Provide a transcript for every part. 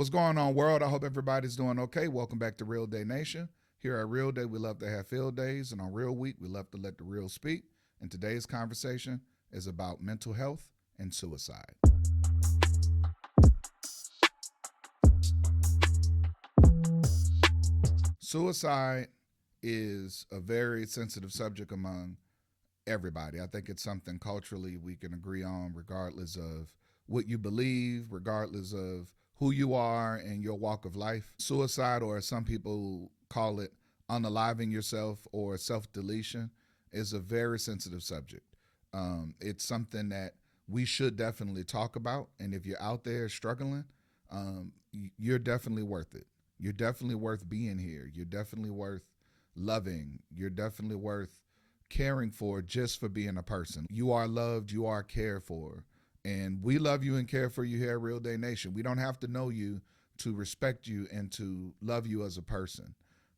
What's going on, world? I hope everybody's doing okay. Welcome back to Real Day Nation. Here at Real Day, we love to have field days, and on Real Week, we love to let the real speak. And today's conversation is about mental health and suicide. Suicide is a very sensitive subject among everybody. I think it's something culturally we can agree on, regardless of what you believe, regardless of who you are and your walk of life. Suicide, or as some people call it, unaliving yourself or self deletion, is a very sensitive subject. It's something that we should definitely talk about. And if you're out there struggling, you're definitely worth it. You're definitely worth being here. You're definitely worth loving. You're definitely worth caring for, just for being a person. You are loved, you are cared for. And we love you and care for you here at Real Day Nation. We don't have to know you to respect you and to love you as a person.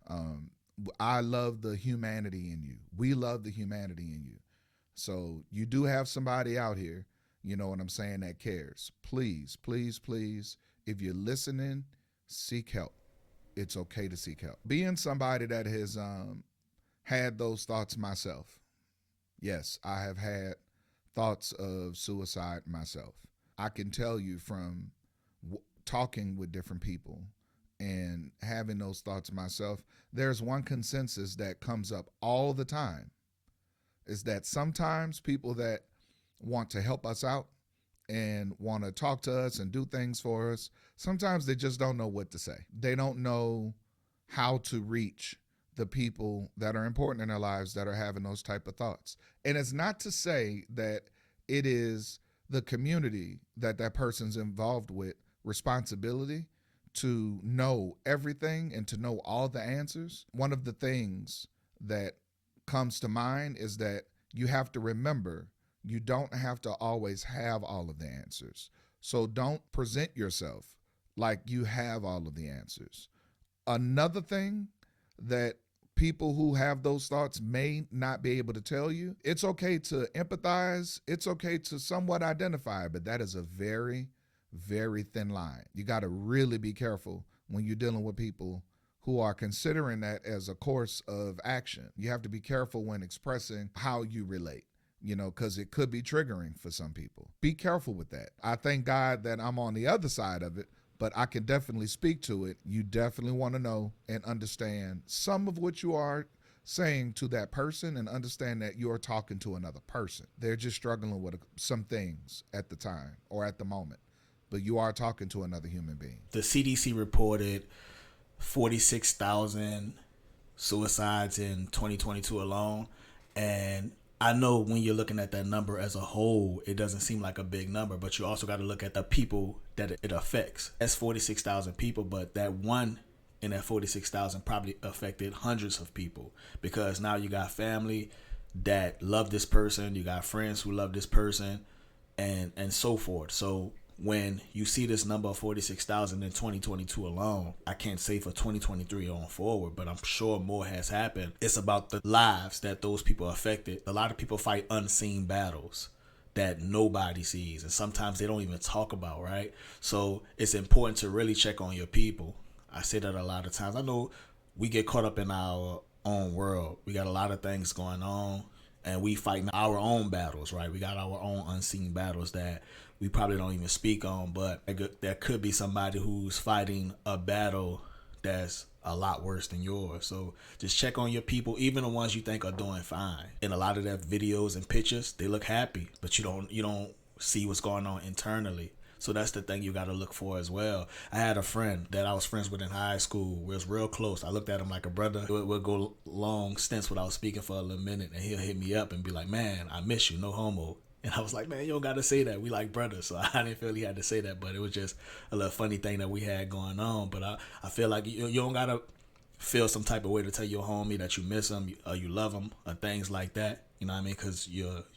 Um, I love the humanity in you. We love the humanity in you. So you do have somebody out here, you know what I'm saying, that cares. Please, please, please, if you're listening, seek help. It's okay to seek help. Being somebody that has had those thoughts myself, yes, I have had thoughts of suicide myself. I can tell you from talking with different people and having those thoughts myself, there's one consensus that comes up all the time, is that sometimes people that want to help us out and want to talk to us and do things for us, sometimes they just don't know what to say. They don't know how to reach the people that are important in their lives that are having those type of thoughts. And it's not to say that it is the community that that person's involved with responsibility to know everything and to know all the answers. One of the things that comes to mind is that you have to remember you don't have to always have all of the answers. So don't present yourself like you have all of the answers. Another thing that people who have those thoughts may not be able to tell you, it's okay to empathize, it's okay to somewhat identify, but that is a very, very thin line. You got to really be careful when you're dealing with people who are considering that as a course of action. You have to be careful when expressing how you relate, you know, because it could be triggering for some people. Be careful with that. I thank God that I'm on the other side of it, but I can definitely speak to it. You definitely want to know and understand some of what you are saying to that person, and understand that you're talking to another person. They're just struggling with some things at the time or at the moment, but you are talking to another human being. The CDC reported 46,000 suicides in 2022 alone. And I know when you're looking at that number as a whole, it doesn't seem like a big number, but you also got to look at the people that it affects. That's 46,000 people, but that one in that 46,000 probably affected hundreds of people, because now you got family that love this person, you got friends who love this person, and so forth. So when you see this number of 46,000 in 2022 alone, I can't say for 2023 on forward, but I'm sure more has happened. It's about the lives that those people affected. A lot of people fight unseen battles that nobody sees, and sometimes they don't even talk about, right? So it's important to really check on your people. I say that a lot of times. I know we get caught up in our own world. We got a lot of things going on, and we fighting our own battles, right? We got our own unseen battles that we probably don't even speak on, but there could be somebody who's fighting a battle that's a lot worse than yours. So just check on your people, even the ones you think are doing fine. In a lot of their videos and pictures, they look happy, but you don't see what's going on internally. So that's the thing you got to look for as well. I had a friend that I was friends with in high school. We was real close. I looked at him like a brother. We'll go long stints without speaking for a little minute, and he'll hit me up and be like, "Man, I miss you, no homo." And I was like, "Man, you don't got to say that. We like brothers." So I didn't feel he had to say that, but it was just a little funny thing that we had going on. But I feel like you don't got to feel some type of way to tell your homie that you miss him or you love him or things like that. You know what I mean? Because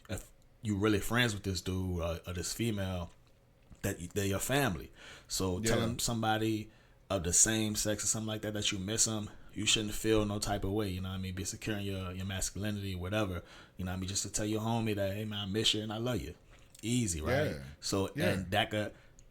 if you really friends with this dude or this female, that they're your family. So telling somebody of the same sex or something like that you miss them, you shouldn't feel no type of way. You know what I mean? Be secure in your masculinity or whatever. You know what I mean? Just to tell your homie that, hey man, I miss you and I love you. Easy, right? So and that could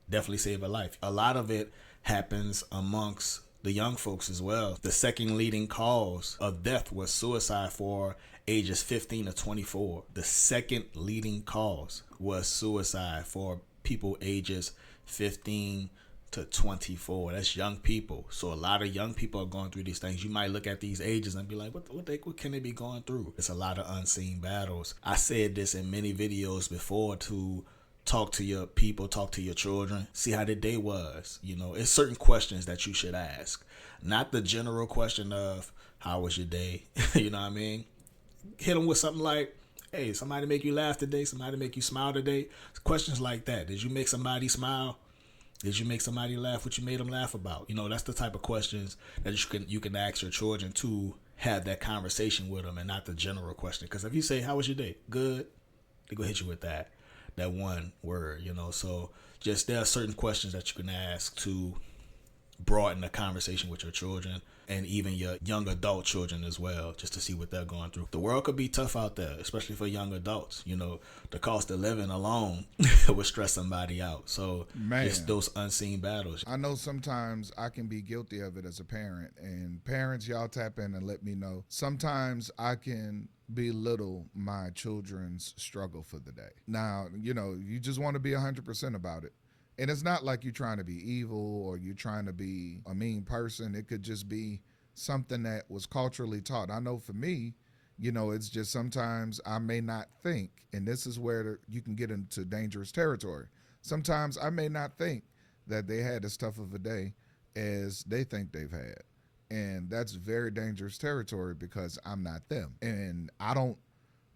definitely save a life. A lot of it happens amongst the young folks as well. The second leading cause of death was suicide for ages 15 to 24. The second leading cause was suicide for people ages 15 to 24. That's young people. So a lot of young people are going through these things. You might look at these ages and be like, what can they be going through? It's a lot of unseen battles. I said this in many videos before, to talk to your people, talk to your children, see how their day was. It's certain questions that you should ask. Not the general question of, how was your day? You know what I mean? Hit them with something like, hey, somebody make you laugh today? Somebody make you smile today? Questions like that. Did you make somebody smile? Did you make somebody laugh? What you made them laugh about? That's the type of questions that you can ask your children to have that conversation with them, and not the general question. Because if you say, how was your day? Good. They're going to hit you with that one word, So just, there are certain questions that you can ask to broaden the conversation with your children, and even your young adult children as well, just to see what they're going through. The world could be tough out there, especially for young adults. The cost of living alone would stress somebody out. So it's those unseen battles. I know sometimes I can be guilty of it as a parent, and parents, y'all tap in and let me know. Sometimes I can belittle my children's struggle for the day. Now, you just want to be 100% about it. And it's not like you're trying to be evil or you're trying to be a mean person. It could just be something that was culturally taught. I know for me, it's just sometimes I may not think, and this is where you can get into dangerous territory. Sometimes I may not think that they had as tough of a day as they think they've had. And that's very dangerous territory because I'm not them. And I don't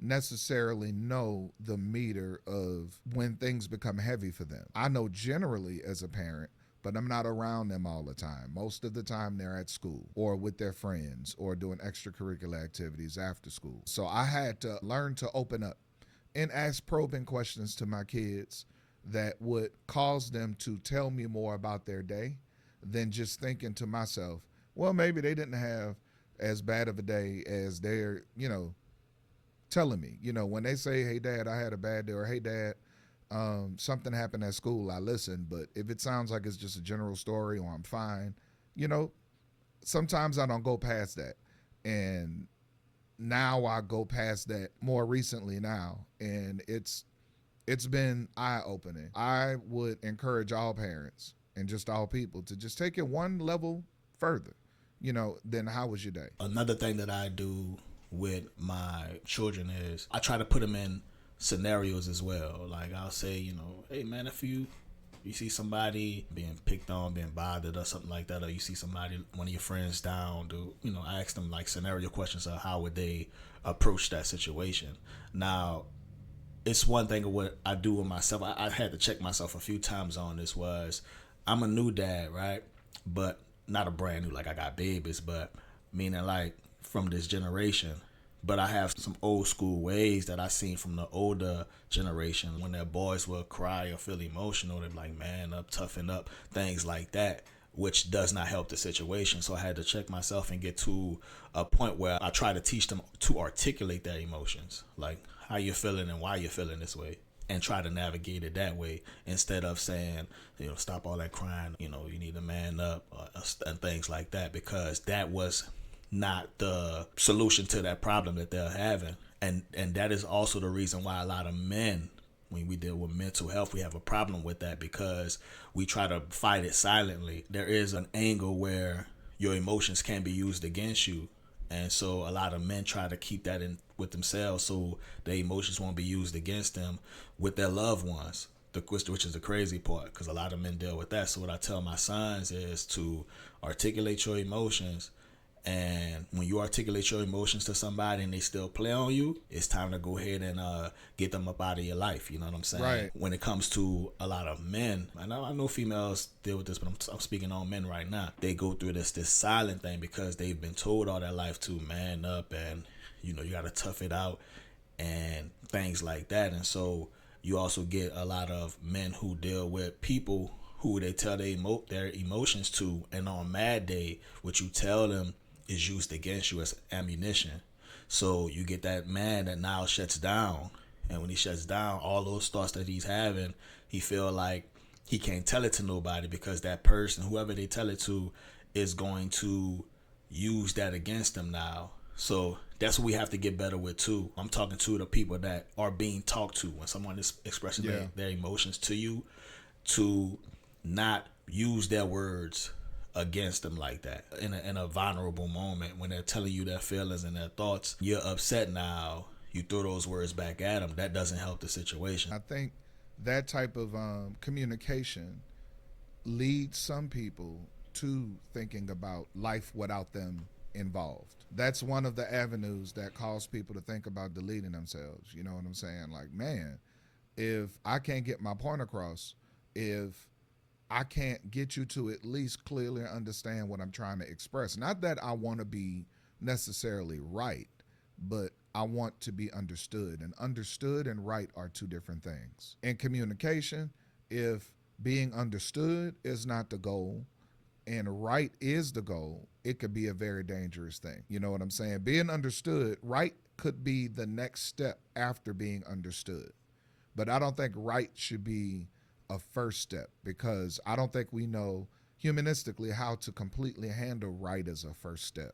necessarily know the meter of when things become heavy for them. I know generally as a parent, but I'm not around them all the time. Most of the time they're at school or with their friends or doing extracurricular activities after school. So I had to learn to open up and ask probing questions to my kids that would cause them to tell me more about their day than just thinking to myself, well, maybe they didn't have as bad of a day as they're, telling me. When they say, hey, Dad, I had a bad day, or hey, Dad, something happened at school, I listen. But if it sounds like it's just a general story or I'm fine, sometimes I don't go past that. And now I go past that more recently now. And it's been eye-opening. I would encourage all parents and just all people to just take it one level further, than how was your day? Another thing that I do with my children is I try to put them in scenarios as well. Like I'll say, hey man, if you see somebody being picked on, being bothered or something like that, or you see somebody, one of your friends down, I ask them like scenario questions of how would they approach that situation. Now, it's one thing of what I do with myself. I had to check myself a few times on this. Was I'm a new dad, right? But not a brand new, like I got babies, but meaning like from this generation. But I have some old school ways that I seen from the older generation. When their boys will cry or feel emotional, they're like, man up, toughen up, things like that, which does not help the situation. So I had to check myself and get to a point where I try to teach them to articulate their emotions, like how you're feeling and why you're feeling this way, and try to navigate it that way instead of saying, stop all that crying, you need to man up and things like that, because that was not the solution to that problem that they're having. And that is also the reason why a lot of men, when we deal with mental health, we have a problem with that, because we try to fight it silently. There is an angle where your emotions can be used against you. And so a lot of men try to keep that in with themselves so their emotions won't be used against them with their loved ones, which is the crazy part, because a lot of men deal with that. So what I tell my sons is to articulate your emotions. And when you articulate your emotions to somebody and they still play on you, it's time to go ahead and get them up out of your life. You know what I'm saying? Right. When it comes to a lot of men, I know females deal with this, but I'm speaking on men right now. They go through this silent thing because they've been told all their life to man up and, you got to tough it out and things like that. And so you also get a lot of men who deal with people who they tell their emotions to, and on Mad Day, what you tell them is used against you as ammunition. So you get that man that now shuts down, and when he shuts down, all those thoughts that he's having, he feel like he can't tell it to nobody because that person, whoever they tell it to, is going to use that against them now. So that's what we have to get better with too. I'm talking to the people that are being talked to when someone is expressing their emotions to you, to not use their words against them like that in a vulnerable moment when they're telling you their feelings and their thoughts. You're upset now. You throw those words back at them. That doesn't help the situation. I think that type of communication leads some people to thinking about life without them involved. That's one of the avenues that cause people to think about deleting themselves. You know what I'm saying? Like, man, if I can't get my point across, if I can't get you to at least clearly understand what I'm trying to express, not that I want to be necessarily right, but I want to be understood. And understood and right are two different things. In communication, if being understood is not the goal and right is the goal, it could be a very dangerous thing. You know what I'm saying? Being understood, right could be the next step after being understood. But I don't think right should be a first step, because I don't think we know humanistically how to completely handle right as a first step.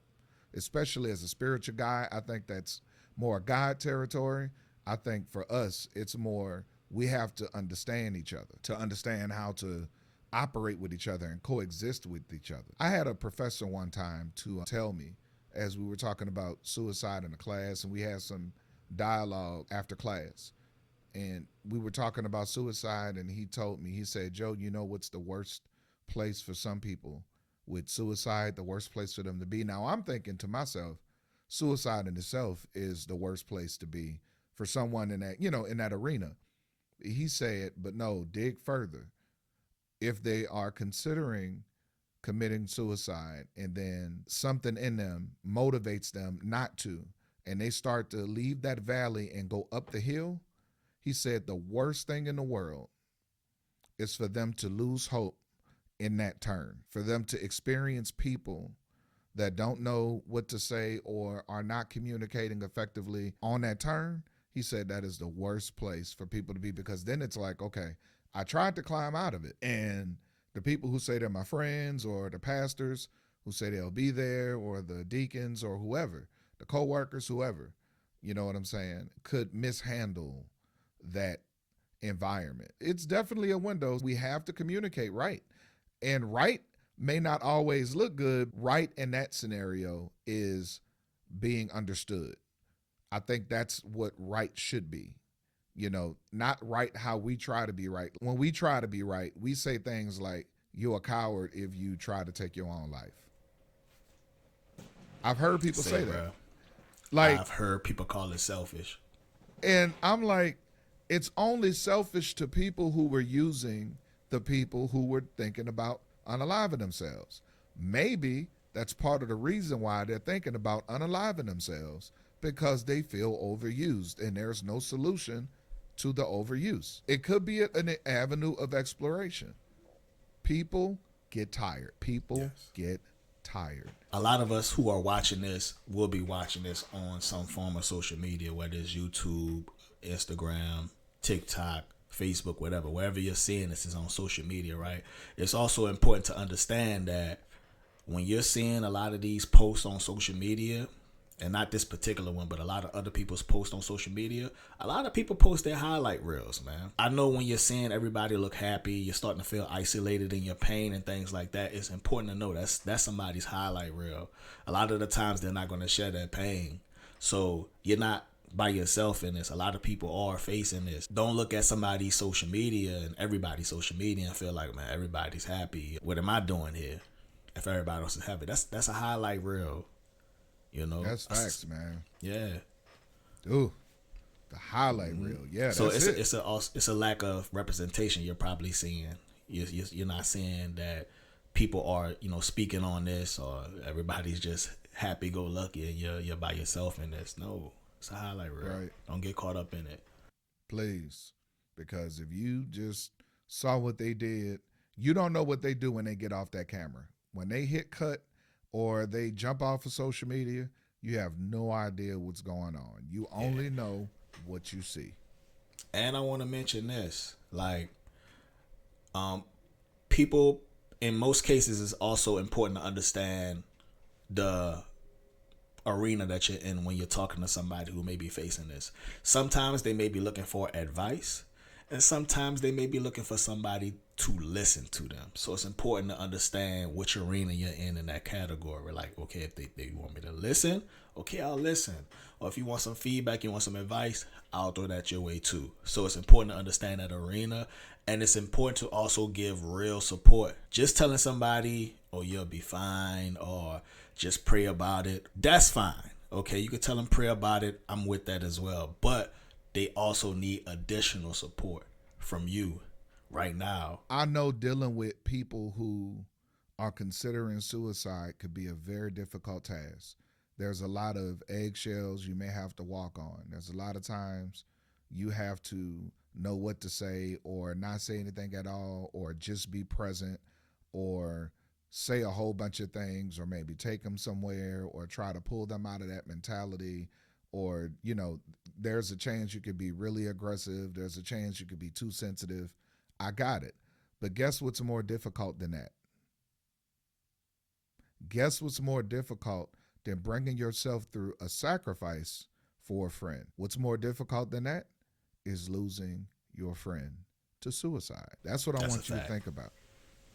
Especially as a spiritual guy, I think that's more God territory. I think for us, it's more we have to understand each other, to understand how to operate with each other and coexist with each other. I had a professor one time to tell me, as we were talking about suicide in the class, and we had some dialogue after class, and we were talking about suicide, and he told me, he said, Joe, you know what's the worst place for some people with suicide, the worst place for them to be? Now I'm thinking to myself, suicide in itself is the worst place to be for someone in that, in that arena. He said, but no, dig further. If they are considering committing suicide and then something in them motivates them not to, and they start to leave that valley and go up the hill, he said the worst thing in the world is for them to lose hope in that turn, for them to experience people that don't know what to say or are not communicating effectively on that turn. He said that is the worst place for people to be, because then it's like, okay, I tried to climb out of it. And the people who say they're my friends, or the pastors who say they'll be there, or the deacons, or whoever, the co-workers, whoever, you know what I'm saying, could mishandle that environment. It's definitely a window. We have to communicate right. And right may not always look good. Right in that scenario is being understood. I think that's what right should be. Not right how we try to be right. When we try to be right, we say things like, you're a coward if you try to take your own life. I've heard people say that. Bro. Like, I've heard people call it selfish. And I'm like, it's only selfish to people who were using the people who were thinking about unaliving themselves. Maybe that's part of the reason why they're thinking about unaliving themselves, because they feel overused and there's no solution to the overuse. It could be an avenue of exploration. People get tired. People get tired. A lot of us who are watching this will be watching this on some form of social media, whether it's YouTube, Instagram, TikTok, Facebook, whatever. Wherever you're seeing this is on social media, right? It's also important to understand that when you're seeing a lot of these posts on social media, and not this particular one, but a lot of other people's posts on social media, a lot of people post their highlight reels, man. I know when you're seeing everybody look happy, you're starting to feel isolated in your pain and things like that. It's important to know that's somebody's highlight reel. A lot of the times they're not going to share their pain. So you're not by yourself in this. A lot of people are facing this. Don't look at somebody's social media and everybody's social media and feel like, man, everybody's happy. What am I doing here if everybody else is happy? That's a highlight reel. That's facts, man. Yeah. Ooh, the highlight reel. Yeah. So it's a lack of representation. You're probably seeing. You're not seeing that people are speaking on this, or everybody's just happy go lucky and you're by yourself in this. No, it's a highlight reel. Right. Don't get caught up in it. Please, because if you just saw what they did, you don't know what they do when they get off that camera. When they hit cut, or they jump off of social media, you have no idea what's going on. You only know what you see. And I want to mention this, like, People, in most cases, it's also important to understand the arena that you're in when you're talking to somebody who may be facing this. Sometimes they may be looking for advice, and sometimes they may be looking for somebody to listen to them. So it's important to understand which arena you're in that category. Like, okay, if they want me to listen, okay, I'll listen. Or if you want some feedback, you want some advice, I'll throw that your way too. So it's important to understand that arena, and it's important to also give real support. Just telling somebody, oh, you'll be fine, or just pray about it, that's fine. Okay, you can tell them pray about it. I'm with that as well. But they also need additional support from you right now. I know dealing with people who are considering suicide could be a very difficult task. There's a lot of eggshells you may have to walk on. There's a lot of times you have to know what to say or not say anything at all, or just be present, or say a whole bunch of things, or maybe take them somewhere, or try to pull them out of that mentality. Or, there's a chance you could be really aggressive. There's a chance you could be too sensitive. I got it. But guess what's more difficult than that? Guess what's more difficult than bringing yourself through a sacrifice for a friend? What's more difficult than that is losing your friend to suicide. That's what I want you to think about.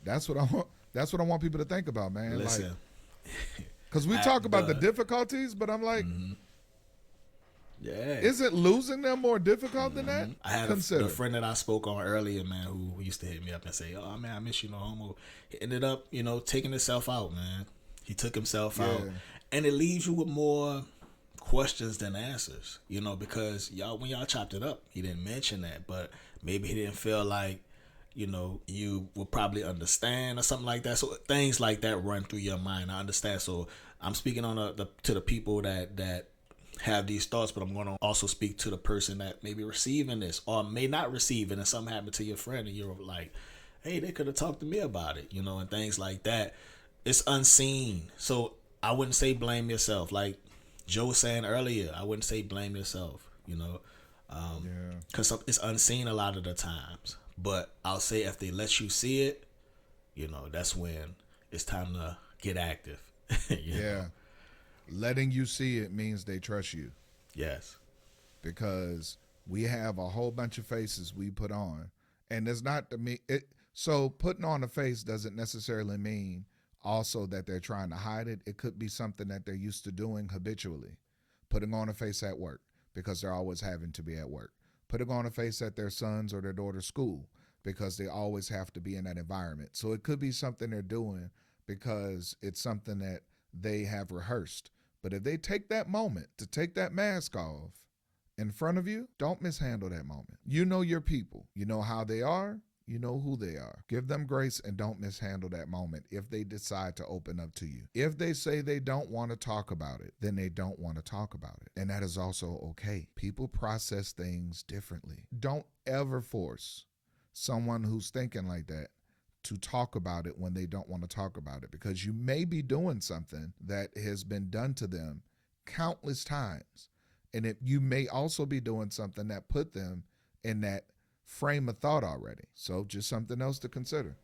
That's what I want people to think about, man. Listen. Because we talk about the difficulties, but I'm like, yeah, isn't losing them more difficult than that? I had a friend that I spoke on earlier, man, who used to hit me up and say, oh, man, I miss you, no homo. He ended up, taking himself out, man. He took himself out. And it leaves you with more questions than answers, because when y'all chopped it up, he didn't mention that, but maybe he didn't feel like, you would probably understand or something like that. So things like that run through your mind. I understand. So I'm speaking on to the people that have these thoughts, but I'm going to also speak to the person that may be receiving this or may not receive it, and something happened to your friend and you're like, hey, they could have talked to me about it, and things like that. It's unseen. So I wouldn't say blame yourself. Like Joe was saying earlier, I wouldn't say blame yourself, because it's unseen a lot of the times. But I'll say if they let you see it, that's when it's time to get active. Yeah. Letting you see it means they trust you. Yes. Because we have a whole bunch of faces we put on. And it's not to me. So putting on a face doesn't necessarily mean also that they're trying to hide it. It could be something that they're used to doing habitually. Putting on a face at work because they're always having to be at work. Putting on a face at their son's or their daughter's school because they always have to be in that environment. So it could be something they're doing because it's something that they have rehearsed. But if they take that moment to take that mask off in front of you, don't mishandle that moment. You know your people. You know how they are. You know who they are. Give them grace and don't mishandle that moment if they decide to open up to you. If they say they don't want to talk about it, then they don't want to talk about it. And that is also okay. People process things differently. Don't ever force someone who's thinking like that to talk about it when they don't want to talk about it, because you may be doing something that has been done to them countless times. And you may also be doing something that put them in that frame of thought already. So just something else to consider.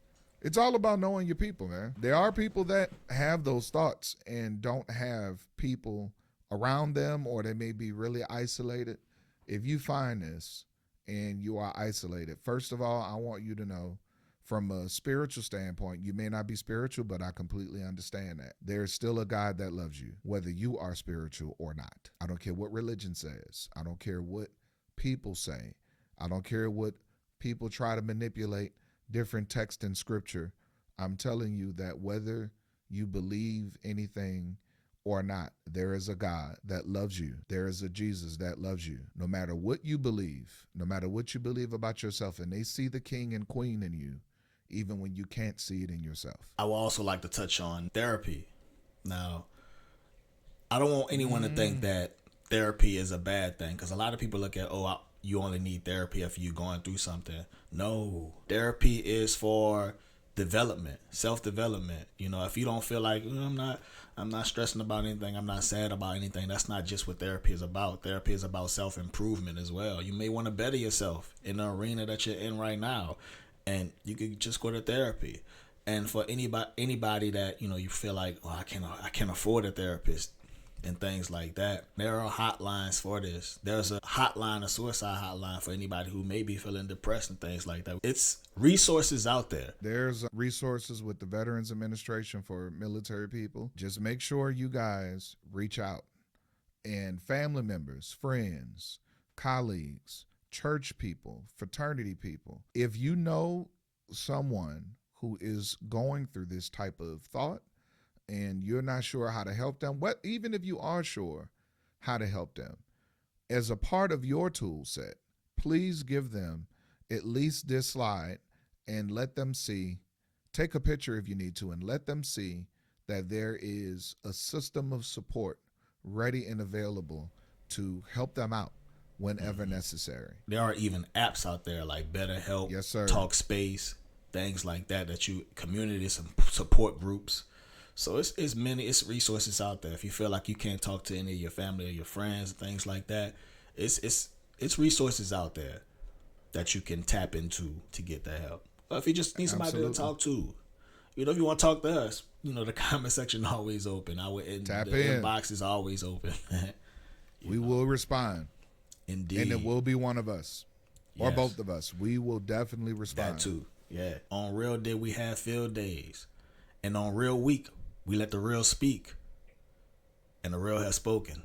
It's all about knowing your people, man. There are people that have those thoughts and don't have people around them, or they may be really isolated. If you find this and you are isolated, first of all, I want you to know, from a spiritual standpoint, you may not be spiritual, but I completely understand that. There's still a God that loves you, whether you are spiritual or not. I don't care what religion says. I don't care what people say. I don't care what people try to manipulate different texts in scripture. I'm telling you that whether you believe anything or not, there is a God that loves you. There is a Jesus that loves you. No matter what you believe, no matter what you believe about yourself, and they see the king and queen in you, even when you can't see it in yourself. I would also like to touch on therapy. Now, I don't want anyone to think that therapy is a bad thing, because a lot of people look at, you only need therapy if you're going through something. No, therapy is for development, self-development. If you don't feel like I'm not stressing about anything, I'm not sad about anything, that's not just what therapy is about. Therapy is about self-improvement as well. You may want to better yourself in the arena that you're in right now. and you could just go to therapy. And for anybody that you feel like, oh, I can't afford a therapist and things like that, there are hotlines for this. There's a hotline, a suicide hotline for anybody who may be feeling depressed and things like that. It's resources out there. There's resources with the Veterans Administration for military people. Just make sure you guys reach out. And family members, friends, colleagues, church people, fraternity people. If you know someone who is going through this type of thought and you're not sure how to help them, even if you are sure how to help them, as a part of your tool set, please give them at least this slide and let them see, take a picture if you need to, and let them see that there is a system of support ready and available to help them out whenever necessary. There are even apps out there like BetterHelp, Yes, sir. Talkspace, things like that community support groups. So it's resources out there. If you feel like you can't talk to any of your family or your friends, things like that, it's resources out there that you can tap into to get the help. Or if you just need somebody to talk to, if you want to talk to us, the comment section always open. Tap the in. inbox is always open. We will respond. Indeed. And it will be one of us. Or Yes. both of us. We will definitely respond. That too. Yeah. On Real Day, we have field days. And on Real Week, we let the real speak. And the real has spoken.